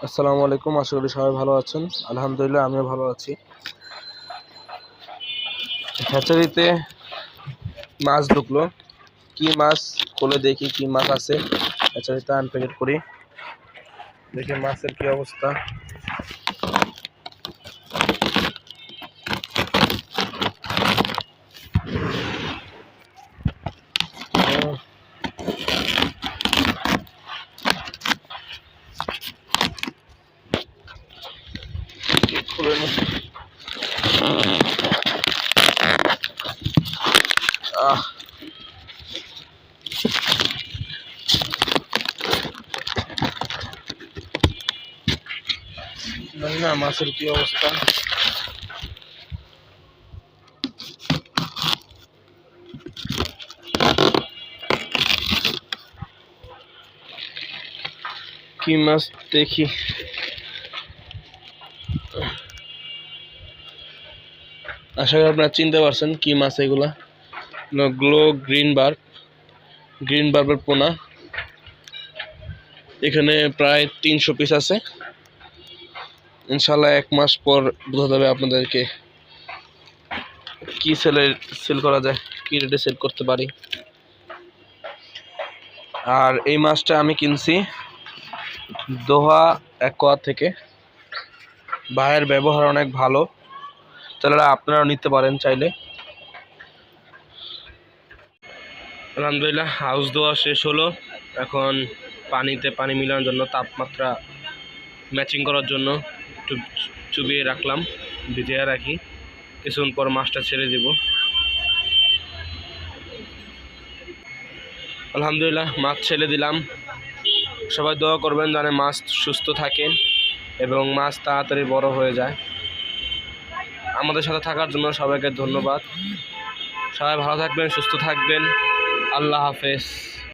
আসসালামু আলাইকুম, আশা করি সবাই ভালো আছেন। আলহামদুলিল্লাহ আমিও ভালো আছি। হ্যাচারিতে মাছ ঢুকলো, কি মাছ খুলে দেখি কি মাছ আছে। হ্যাচারিতে আনপ্যাকেট করি, দেখি মাছের কি অবস্থা। খুলে নি। জানি না মাছের কি অবস্থা। কি মাছ দেখি। আশা করি আপনারা চিনতে পারছেন কি মাছ এগুলা। গ্লো গ্রিন বার্বের পোনা। এখানে প্রায় 300 পিস আছে। ইনশাল্লাহ 1 মাস পর বোঝা যাবে আপনাদেরকে কি সেল করা যায়, কি রেটে সেল করতে পারি। আর এই মাছটা আমি কিনছি দোহা অ্যাকোয়া থেকে। ভাইয়ের ব্যবহার অনেক ভালো, তাহলে আপনারাও নিতে পারেন চাইলে। আলহামদুলিল্লাহ হাউস ধোয়া শেষ হলো। এখন পানিতে পানি মিলানোর জন্য, তাপমাত্রা ম্যাচিং করার জন্য একটু চুবিয়ে রাখলাম, ভিজিয়ে রাখি। কিছুক্ষণ পর মাছটা ছেড়ে দিব। আলহামদুলিল্লাহ মাছ ছেড়ে দিলাম। সবাই দোয়া করবেন যেন মাছ সুস্থ থাকে এবং মাছ তাড়াতাড়ি বড় হয়ে যায়। আমাদের সাথে থাকার জন্য সবাইকে ধন্যবাদ। সবাই ভালো থাকবেন, সুস্থ থাকবেন। আল্লাহ হাফেজ।